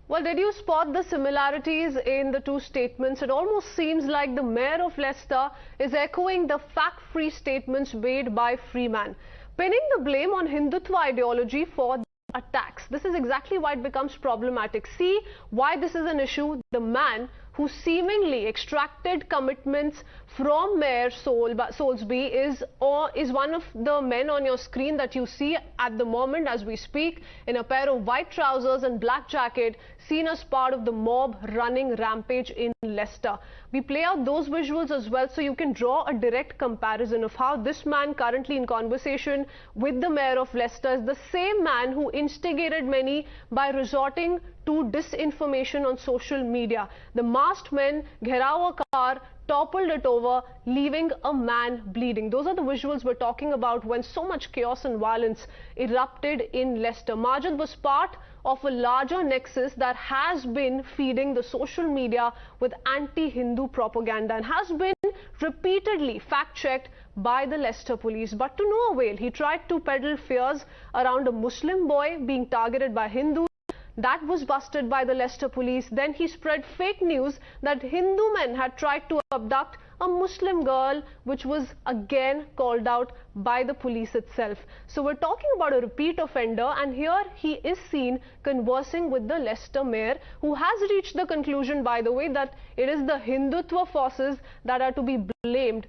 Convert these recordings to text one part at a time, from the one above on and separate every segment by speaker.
Speaker 1: Well, did you spot the similarities in the two statements? It almost seems like the mayor of Leicester is echoing the fact-free statements made by Freeman, pinning the blame on Hindutva ideology for attacks. This is exactly why it becomes problematic. See why this is an issue. The man who seemingly extracted commitments from Mayor Soulsby is one of the men on your screen that you see at the moment as we speak, in a pair of white trousers and black jacket, seen as part of the mob running rampage in Leicester. We play out those visuals as well so you can draw a direct comparison of how this man currently in conversation with the mayor of Leicester is the same man who instigated many by resorting to disinformation on social media. The masked men gherao a car, toppled it over, leaving a man bleeding. Those are the visuals we're talking about when so much chaos and violence erupted in Leicester. Majid was part of a larger nexus that has been feeding the social media with anti-Hindu propaganda and has been repeatedly fact-checked by the Leicester police, but to no avail. He tried to peddle fears around a Muslim boy being targeted by Hindus. That was busted by the Leicester police. Then he spread fake news that Hindu men had tried to abduct a Muslim girl, which was again called out by the police itself. So we're talking about a repeat offender, and here he is seen conversing with the Leicester mayor, who has reached the conclusion, by the way, that it is the Hindutva forces that are to be blamed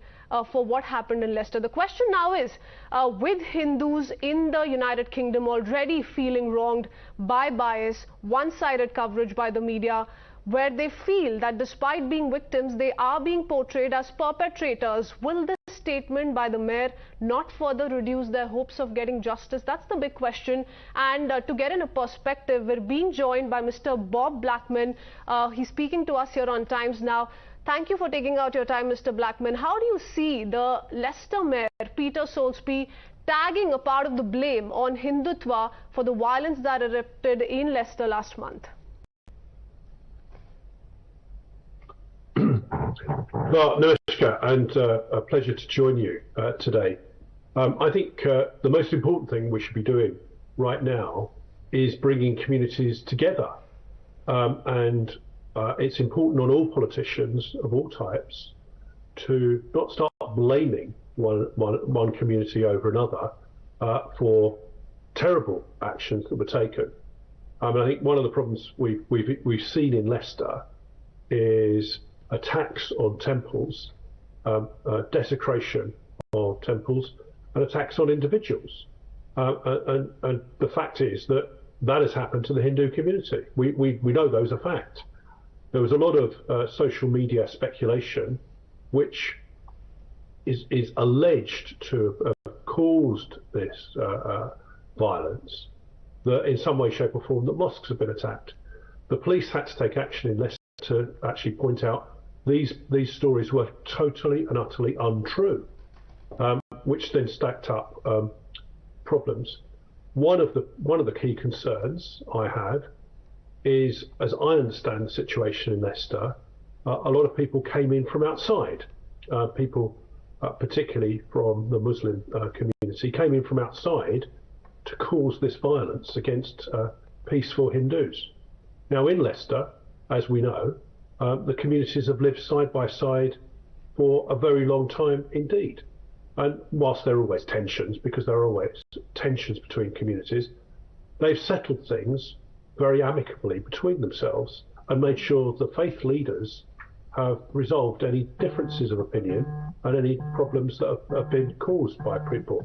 Speaker 1: for what happened in Leicester. The question now is, with Hindus in the United Kingdom already feeling wronged by bias, one-sided coverage by the media, where they feel that despite being victims, they are being portrayed as perpetrators, will this statement by the mayor not further reduce their hopes of getting justice? That's the big question. And to get in a perspective, we're being joined by Mr. Bob Blackman. He's speaking to us here on Times Now. Thank you for taking out your time, Mr. Blackman. How do you see the Leicester Mayor Peter Soulsby tagging a part of the blame on Hindutva for the violence that erupted in Leicester last month?
Speaker 2: Well, Namaskar, and a pleasure to join you today. I think the most important thing we should be doing right now is bringing communities together, and it's important on all politicians of all types to not start blaming one community over another for terrible actions that were taken. I think one of the problems we've seen in Leicester is attacks on temples, desecration of temples, and attacks on individuals. And the fact is that has happened to the Hindu community. We know those are fact. There was a lot of social media speculation, which is alleged to have caused this violence, that in some way, shape or form that mosques have been attacked. The police had to take action in Leicester to actually point out these stories were totally and utterly untrue, which then stacked up problems. One of the key concerns I have is, as I understand the situation in Leicester, a lot of people came in from outside. People, particularly from the Muslim community, came in from outside to cause this violence against peaceful Hindus. Now in Leicester, as we know, the communities have lived side by side for a very long time indeed. And whilst there are always tensions, because there are always tensions between communities, they've settled things very amicably between themselves and made sure the faith leaders have resolved any differences of opinion and any problems that have been caused by people.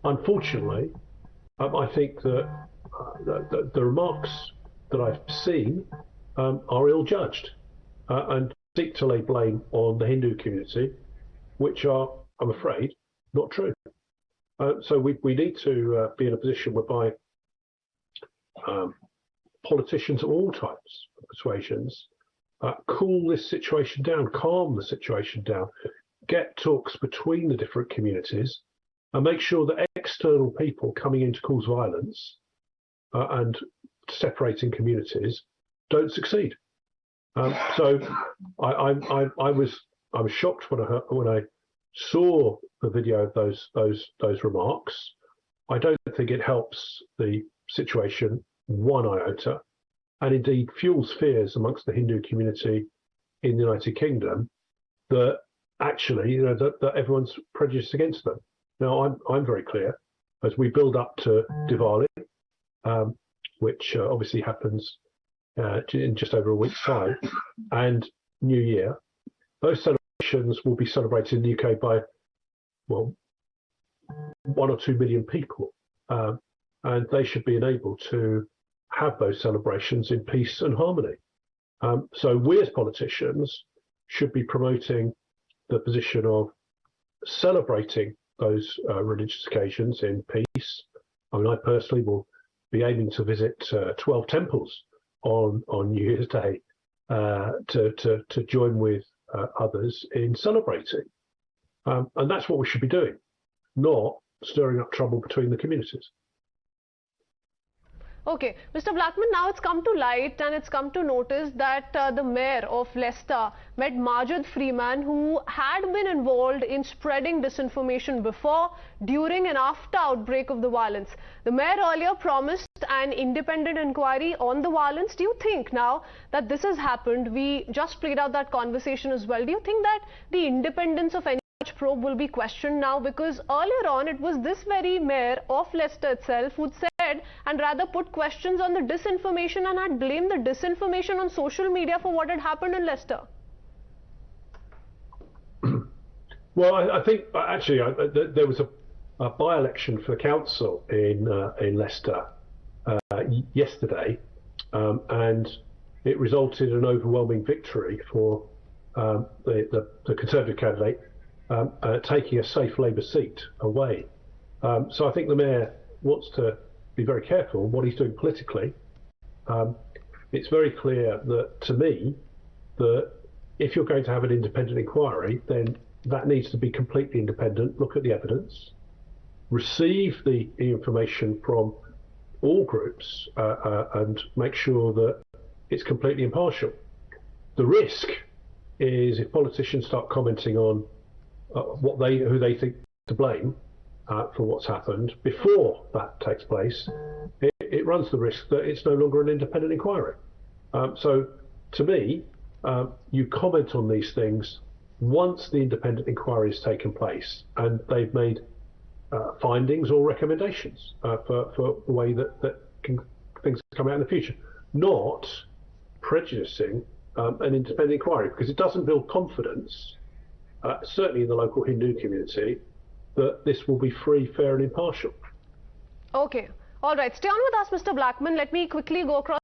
Speaker 2: Unfortunately, I think that the remarks that I've seen are ill-judged and seek to lay blame on the Hindu community, which are, I'm afraid, not true. So we need to be in a position whereby politicians of all types of persuasions cool this situation down, calm the situation down, get talks between the different communities, and make sure that external people coming in to cause violence and separating communities don't succeed. So I was shocked when I saw the video of those remarks. I don't think it helps the situation one iota, and indeed fuels fears amongst the Hindu community in the United Kingdom that actually, that everyone's prejudiced against them. Now, I'm very clear as we build up to Diwali, which obviously happens in just over a week's time, and New Year. Those celebrations will be celebrated in the UK by, well, 1 or 2 million people, and they should be enabled to have those celebrations in peace and harmony. So we as politicians should be promoting the position of celebrating those religious occasions in peace. I mean, I personally will be aiming to visit 12 temples on New Year's Day to join with others in celebrating. And that's what we should be doing, not stirring up trouble between the communities.
Speaker 1: Okay, Mr. Blackman, now it's come to light and it's come to notice that the mayor of Leicester met Majid Freeman, who had been involved in spreading disinformation before, during and after outbreak of the violence. The mayor earlier promised an independent inquiry on the violence. Do you think now that this has happened, we just played out that conversation as well, do you think that the independence of any such probe will be questioned now? Because earlier on it was this very mayor of Leicester itself who said and rather put questions on the disinformation and had blamed the disinformation on social media for what had happened in Leicester.
Speaker 2: Well, I think actually there was a by-election for the council in Leicester yesterday, and it resulted in an overwhelming victory for the Conservative candidate taking a safe Labour seat away. So I think the mayor wants to be very careful what he's doing politically. It's very clear that, to me, that if you're going to have an independent inquiry, then that needs to be completely independent, look at the evidence, receive the information from all groups, and make sure that it's completely impartial. The risk is if politicians start commenting on who they think to blame for what's happened before that takes place, it runs the risk that it's no longer an independent inquiry. So to me, you comment on these things once the independent inquiry has taken place and they've made findings or recommendations for the way that things come out in the future, not prejudicing an independent inquiry, because it doesn't build confidence, certainly in the local Hindu community, that this will be free, fair and impartial.
Speaker 1: Okay. All right. Stay on with us, Mr. Blackman. Let me quickly go across